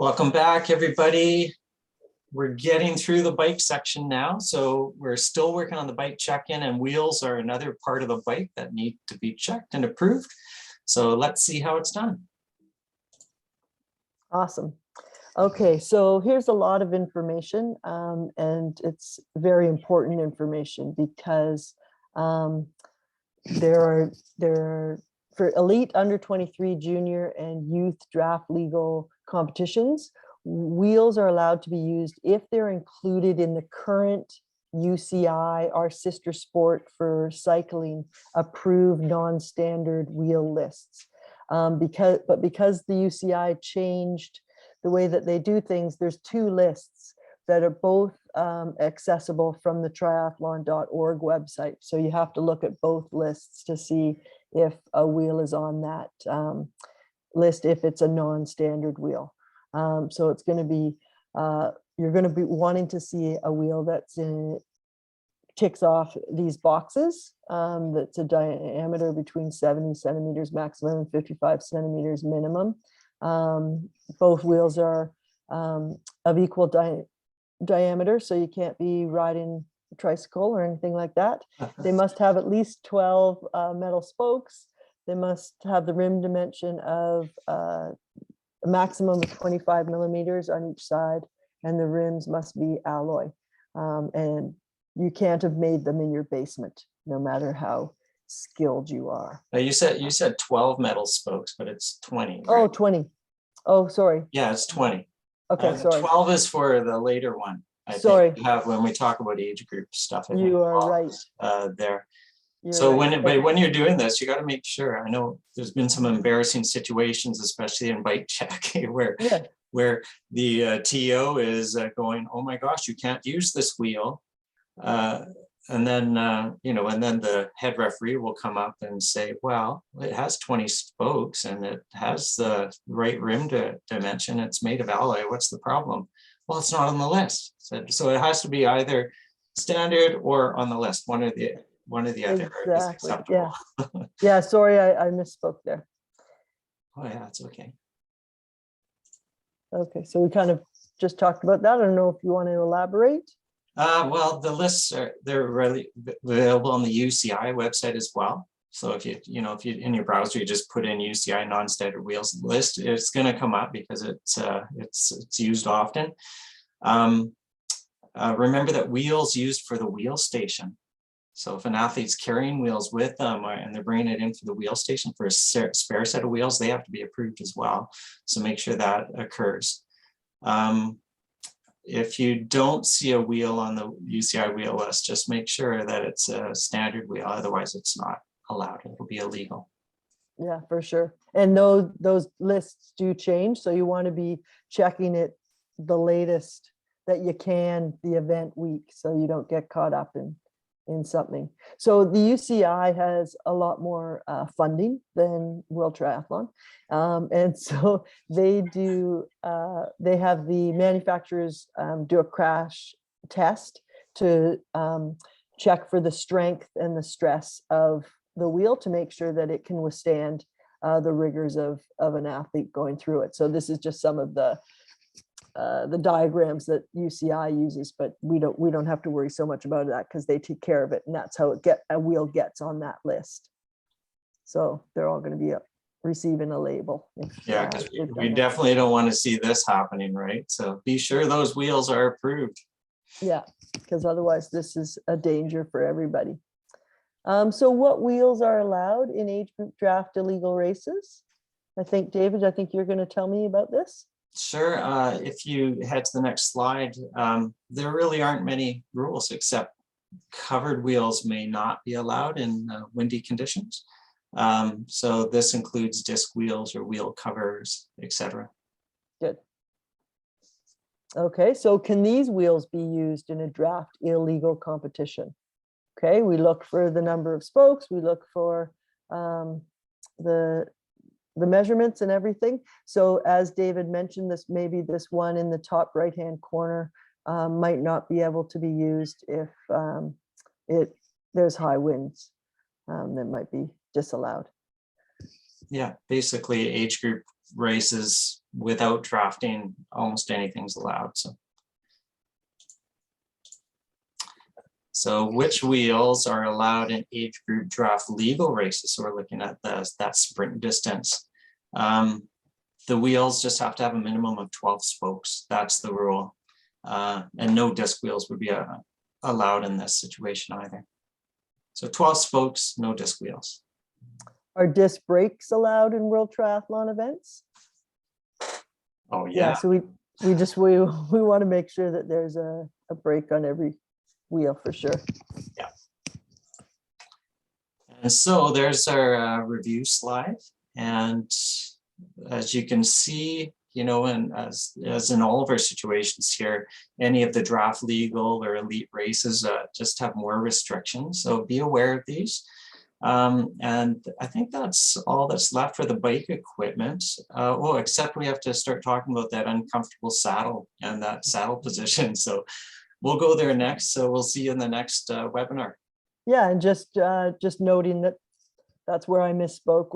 Welcome back, everybody. We're getting through the bike section now. So we're still working on the bike check-in, and wheels are another part of the bike that need to be checked and approved. So let's see how it's done. Awesome. Okay, so here's a lot of information, and it's very important information because there are for elite under 23 junior and youth draft legal competitions, wheels are allowed to be used if they're included in the current UCI, our sister sport for cycling, approved non-standard wheel lists. Because the UCI changed the way that they do things, there's two lists that are both accessible from the triathlon.org website. So you have to look at both lists to see if a wheel is on that list, if it's a non-standard wheel. So it's going to be, you're going to be wanting to see a wheel that's ticks off these boxes. That's a diameter between 70 centimeters maximum and 55 centimeters minimum. Both wheels are of equal diameter, so you can't be riding a tricycle or anything like that. They must have at least 12 metal spokes. They must have the rim dimension of a maximum of 25 millimeters on each side, and the rims must be alloy. And you can't have made them in your basement, no matter how skilled you are. Now you said 12 metal spokes, but it's 20. Right? Oh, 20. Oh, sorry. Yeah, it's 20. Okay, sorry. 12 is for the later one. I Sorry. think when we talk about age group stuff. I You are right. There. You're So right. when you're doing this, you got to make sure. I know there's been some embarrassing situations, especially in bike check, where the TO is going, "Oh my gosh, you can't use this wheel," and then and then the head referee will come up and say, "Well, it has 20 spokes and it has the right rim dimension. It's made of alloy. What's the problem?" Well, it's not on the list. So it has to be either standard or on the list. One or the other is acceptable. Yeah. Yeah, sorry, I misspoke there. Oh yeah, it's okay. Okay, so we kind of just talked about that. I don't know if you want to elaborate. Well, the lists they're really available on the UCI website as well. So if you in your browser you just put in UCI non-standard wheels list, it's going to come up because it's used often. Remember that wheels used for the wheel station. So if an athlete's carrying wheels with them and they're bringing it in for the wheel station for a spare set of wheels, they have to be approved as well. So make sure that occurs. If you don't see a wheel on the UCI wheel list, just make sure that it's a standard wheel. Otherwise, it's not allowed. It'll be illegal. Yeah, for sure. And those lists do change. So you want to be checking it the latest that you can the event week, so you don't get caught up in something. So the UCI has a lot more funding than World Triathlon. And so they have the manufacturers do a crash test to check for the strength and the stress of the wheel to make sure that it can withstand the rigors of an athlete going through it. So this is just some of the diagrams that UCI uses, but we don't have to worry so much about that because they take care of it, and that's how a wheel gets on that list. So they're all going to be receiving a label. Yeah, because we definitely don't want to see this happening, right? So be sure those wheels are approved. Yeah, because otherwise this is a danger for everybody. So what wheels are allowed in age group draft illegal races? I think, David, you're going to tell me about this. Sure. If you head to the next slide, there really aren't many rules except covered wheels may not be allowed in windy conditions. So this includes disc wheels or wheel covers, etc. Good. Okay, so can these wheels be used in a draft illegal competition? Okay, we look for the number of spokes, we look for the measurements and everything. So as David mentioned, maybe this one in the top right hand corner might not be able to be used if there's high winds. That might be disallowed. Yeah, basically age group races without drafting, almost anything's allowed. So which wheels are allowed in age group draft legal races? So we're looking at that sprint distance. The wheels just have to have a minimum of 12 spokes. That's the rule. And no disc wheels would be allowed in this situation either. So 12 spokes, no disc wheels. Are disc brakes allowed in World Triathlon events? Oh yeah. So we want to make sure that there's a brake on every wheel for sure. Yeah. And so there's our review slide. And as you can see, you know, and as in all of our situations here, any of the draft legal or elite races just have more restrictions. So be aware of these. And I think that's all that's left for the bike equipment. Oh, except we have to start talking about that uncomfortable saddle and that saddle position. So we'll go there next. So we'll see you in the next webinar. Yeah, and just noting that that's where I misspoke.